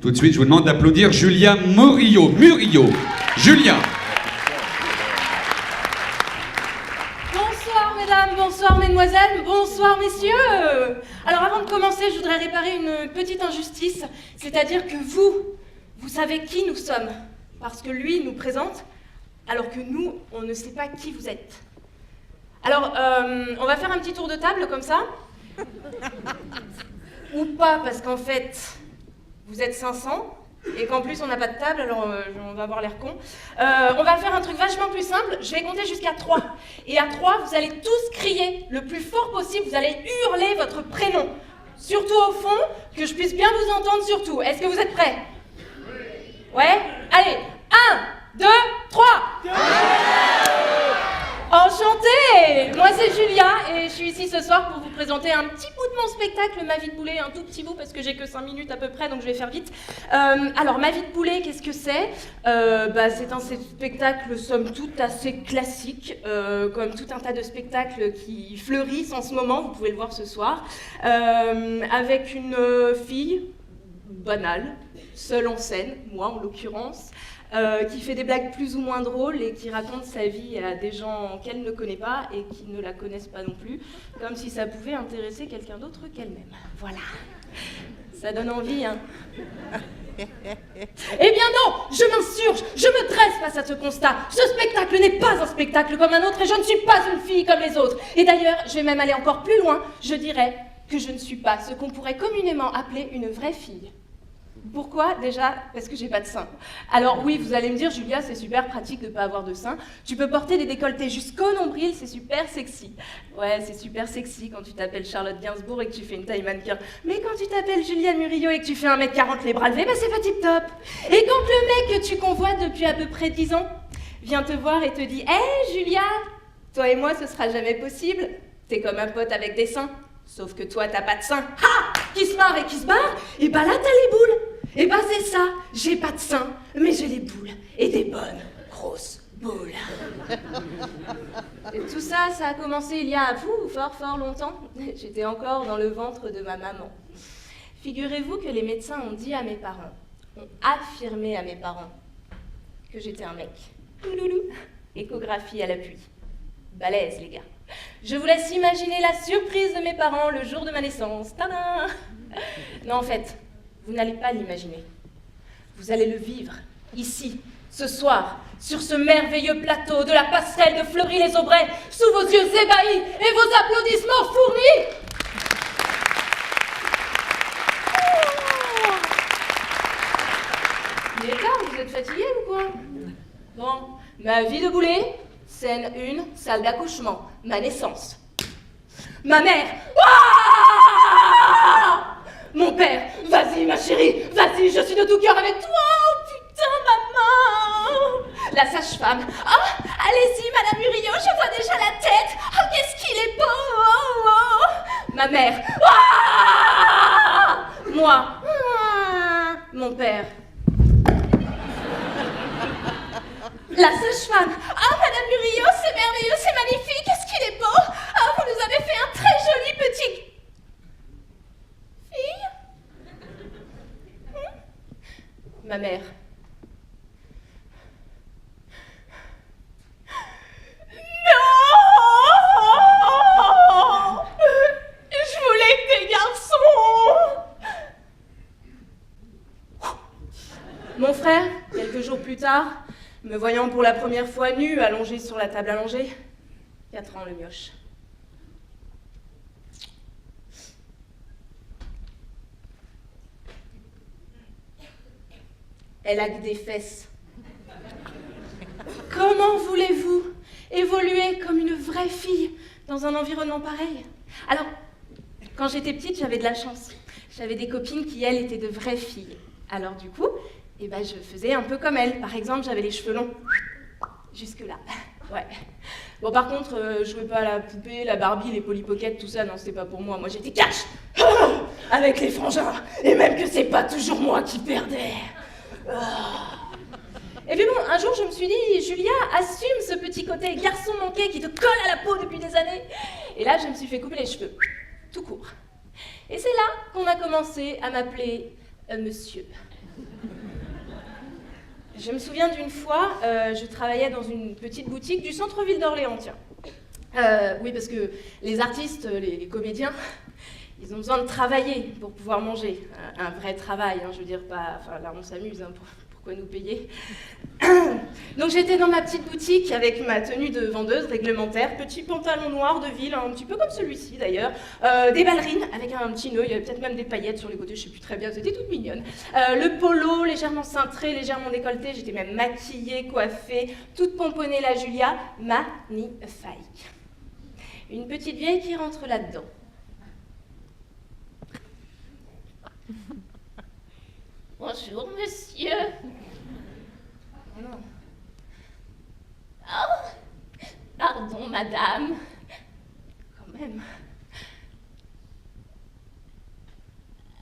Tout de suite, je vous demande d'applaudir Julia Murillo. Julia. Bonsoir mesdames, bonsoir mesdemoiselles, bonsoir messieurs. Alors avant de commencer, je voudrais réparer une petite injustice, c'est-à-dire que vous savez qui nous sommes, parce que lui nous présente, alors que nous, on ne sait pas qui vous êtes. Alors, on va faire un petit tour de table comme ça. Ou pas, parce qu'en fait, vous êtes 500, et qu'en plus on n'a pas de table, alors on va avoir l'air con. On va faire un truc vachement plus simple, je vais compter jusqu'à 3. Et à 3, vous allez tous crier le plus fort possible, vous allez hurler votre prénom. Surtout au fond, que je puisse bien vous entendre surtout. Est-ce que vous êtes prêts? Ouais? Allez, 1, 2, 3. Enchantée! Moi c'est Julia et je suis ici ce soir pour vous présenter un petit bout de mon spectacle, Ma vie de boulet, un tout petit bout parce que j'ai que 5 minutes à peu près donc je vais faire vite. Alors Ma vie de boulet, qu'est-ce que c'est? C'est un spectacle somme toute assez classique, comme tout un tas de spectacles qui fleurissent en ce moment, vous pouvez le voir ce soir, avec une fille banale, seule en scène, moi en l'occurrence, qui fait des blagues plus ou moins drôles et qui raconte sa vie à des gens qu'elle ne connaît pas et qui ne la connaissent pas non plus, comme si ça pouvait intéresser quelqu'un d'autre qu'elle-même. Voilà. Ça donne envie, hein. Eh bien non, je m'insurge, je me dresse face à ce constat. Ce spectacle n'est pas un spectacle comme un autre et je ne suis pas une fille comme les autres. Et d'ailleurs, je vais même aller encore plus loin, je dirais que je ne suis pas ce qu'on pourrait communément appeler une vraie fille. Pourquoi? Déjà, parce que j'ai pas de seins. Alors oui, vous allez me dire, Julia, c'est super pratique de pas avoir de seins. Tu peux porter des décolletés jusqu'au nombril, c'est super sexy. Ouais, c'est super sexy quand tu t'appelles Charlotte Gainsbourg et que tu fais une taille mannequin. Mais quand tu t'appelles Julia Murillo et que tu fais 1m40 les bras levés, c'est pas tip top. Et quand le mec que tu convoites depuis à peu près 10 ans vient te voir et te dit « Hé, Julia, toi et moi, ce sera jamais possible. T'es comme un pote avec des seins. Sauf que toi, t'as pas de seins. Ha! Qui se marre et qui se barre, et bah là, t'as les boules. Et bah c'est ça, j'ai pas de seins, mais j'ai des boules. Et des bonnes, grosses boules. » Et tout ça, ça a commencé il y a fort longtemps. J'étais encore dans le ventre de ma maman. Figurez-vous que les médecins ont dit à mes parents, ont affirmé à mes parents, que j'étais un mec. Touloulou. Échographie à l'appui. Balèze, les gars. Je vous laisse imaginer la surprise de mes parents le jour de ma naissance. Tadam! Non, en fait, vous n'allez pas l'imaginer. Vous allez le vivre, ici, ce soir, sur ce merveilleux plateau de la passerelle de Fleury-les-Aubrais, sous vos yeux ébahis et vos applaudissements fournis. Il est tard, vous êtes fatigués ou quoi? Bon, Ma vie de boulet, scène 1, salle d'accouchement, ma naissance. Ma mère, Ouah! Mon père, vas-y ma chérie, vas-y, je suis de tout cœur avec toi, oh putain maman. La sage-femme, oh, allez-y madame Murillo, je vois déjà la tête, oh qu'est-ce qu'il est beau, oh, oh. Ma mère, Ouah! Moi, mon père. La sage-femme, oh madame Murillo, c'est merveilleux, c'est magnifique, qu'est-ce qu'il est beau, oh vous nous avez fait un très joli petit... Fille? Ma mère. Non! Je voulais que des garçons! Mon frère, quelques jours plus tard, me voyant pour la première fois nue, allongée sur la table allongée, 4 ans le mioche. Elle a que des fesses. Comment voulez-vous évoluer comme une vraie fille dans un environnement pareil? Alors, quand j'étais petite, j'avais de la chance. J'avais des copines qui, elles, étaient de vraies filles. Alors du coup, je faisais un peu comme elles. Par exemple, j'avais les cheveux longs. Jusque-là. Ouais. Bon, par contre, je jouais pas à la poupée, la Barbie, les Polly Pocket, tout ça, non, c'était pas pour moi. Moi, j'étais cash avec les frangins. Et même que c'est pas toujours moi qui perdais. Et puis bon, un jour je me suis dit, Julia, assume ce petit côté garçon manqué qui te colle à la peau depuis des années. Et là, je me suis fait couper les cheveux, tout court. Et c'est là qu'on a commencé à m'appeler Monsieur. Je me souviens d'une fois, je travaillais dans une petite boutique du centre-ville d'Orléans, tiens. Oui, parce que les artistes, les comédiens, ils ont besoin de travailler pour pouvoir manger. Un vrai travail, hein, je veux dire, pas... Enfin, là, on s'amuse, hein, pourquoi nous payer? Donc j'étais dans ma petite boutique avec ma tenue de vendeuse réglementaire, petit pantalon noir de ville, un petit peu comme celui-ci d'ailleurs, des ballerines avec un petit nœud, il y avait peut-être même des paillettes sur les côtés, je sais plus très bien, c'était toute mignonne. Le polo légèrement cintré, légèrement décolleté, j'étais même maquillée, coiffée, toute pomponnée la Julia, magnifique. Une petite vieille qui rentre là-dedans. Bonjour, monsieur. Oh non. Oh, pardon, madame. Quand même.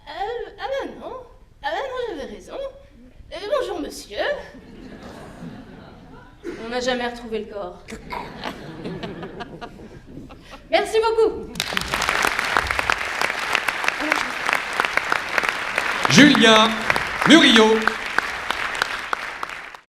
Ah ben non. Ah ben non, j'avais raison. Bonjour, monsieur. On n'a jamais retrouvé le corps. Merci beaucoup. Julien Murillo.